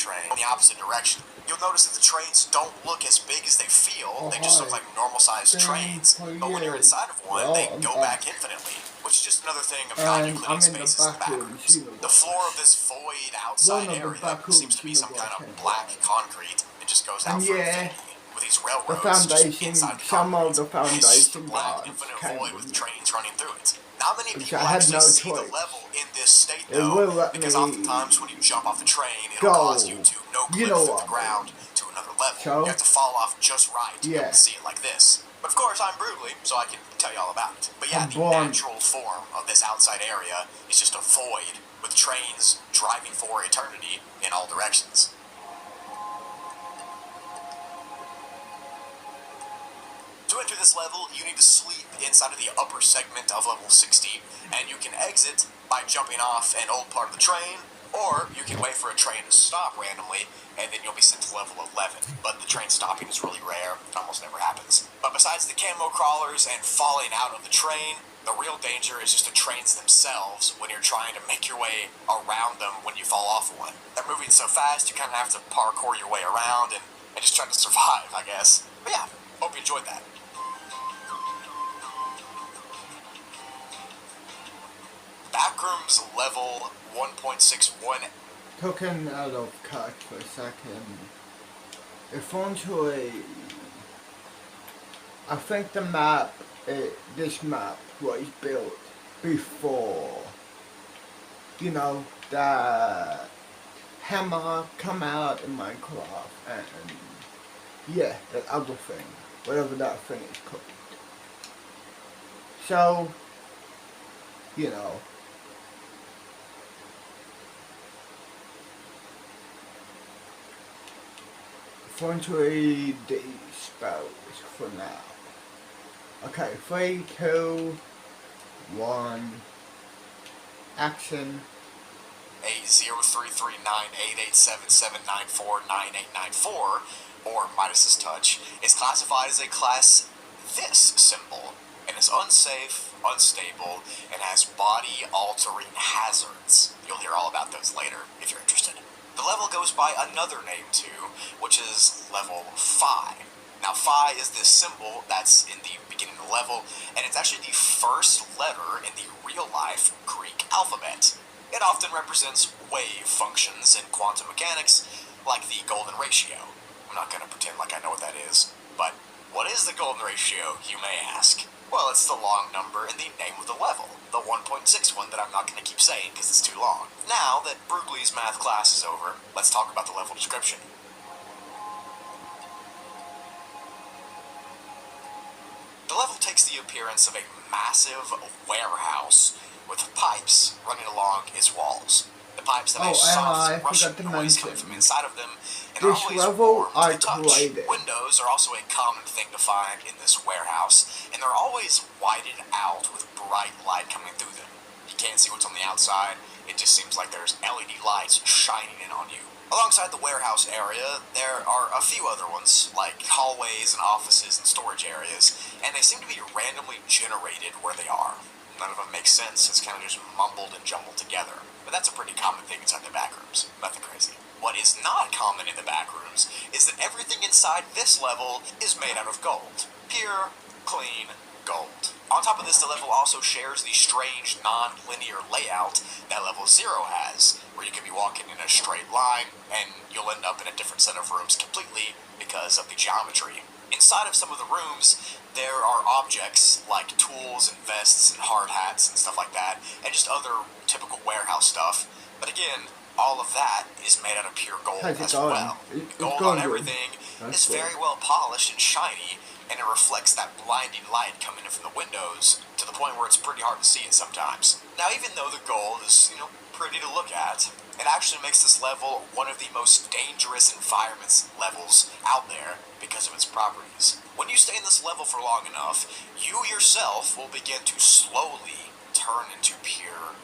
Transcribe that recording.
train in the opposite direction. You'll notice that the trains don't look as big as they feel. They just look like normal-sized trains. But when you're inside of one, they go back infinitely, which is just another thing of non-Euclidean spaces in the back rooms. The floor of this void outside area seems to be some kind of black concrete. It just goes out for infinity. With these railroads just inside the concrete. It's just a black infinite void with trains running through it. Not many people actually see the level in this state though, because oftentimes when you jump off the train, it'll cause you to no-clip through the ground to another level. You have to fall off just right to be able to see it like this. But of course, I'm Brutally, so I can tell you all about it. But yeah, the natural form of this outside area is just a void with trains driving for eternity in all directions. To enter this level, you need to sleep inside of the upper segment of level 60, and you can exit by jumping off an old part of the train, or you can wait for a train to stop randomly, and then you'll be sent to level 11. But the train stopping is really rare. It almost never happens. But besides the camo crawlers and falling out of the train, the real danger is just the trains themselves when you're trying to make your way around them when you fall off one. They're moving so fast, you kind of have to parkour your way around and just try to survive, I guess. But yeah, hope you enjoyed that. Backrooms level 1.61. Talking out of cut for a second. Eventually, I think the map, this map was built before, you know, the hammer come out in Minecraft and yeah, that other thing, whatever that thing is called. So, you know, eventually these spells for now. Okay, 3, 2, 1, action. A03398877949894, or Midas's Touch, is classified as a class this symbol, and is unsafe, unstable, and has body-altering hazards. You'll hear all about those later, if you're interested. The level goes by another name too, which is level Phi. Now Phi is this symbol that's in the beginning of the level, and it's actually the first letter in the real-life Greek alphabet. It often represents wave functions in quantum mechanics, like the golden ratio. I'm not going to pretend like I know what that is, but what is the golden ratio, you may ask? Well, it's the long number in the name of the level, the 1.61 that I'm not going to keep saying because it's too long. Now that Brugli's math class is over, let's talk about the level description. The level takes the appearance of a massive warehouse with pipes running along its walls. The pipes have a soft, rushing noise coming from inside of them, and are always warm to the touch. Windows are also a common thing to find in this warehouse, and they're always whited out with bright light coming through them. You can't see what's on the outside, it just seems like there's LED lights shining in on you. Alongside the warehouse area, there are a few other ones, like hallways and offices and storage areas, and they seem to be randomly generated where they are. None of them make sense, it's kind of just mumbled and jumbled together. But that's a pretty common thing inside the backrooms. Nothing crazy. What is not common in the backrooms is that everything inside this level is made out of gold. Pure, clean gold. On top of this, the level also shares the strange non-linear layout that level 0 has, where you can be walking in a straight line, and you'll end up in a different set of rooms completely because of the geometry. Inside of some of the rooms, there are objects like tools and vests and hard hats and stuff like that, and just other typical warehouse stuff. But again, all of that is made out of pure gold as well. Gold on everything is very well polished and shiny, and it reflects that blinding light coming in from the windows to the point where it's pretty hard to see it sometimes. Now, even though the gold is, pretty to look at, it actually makes this level one of the most dangerous environments levels out there because of its properties. When you stay in this level for long enough, you yourself will begin to slowly turn into pure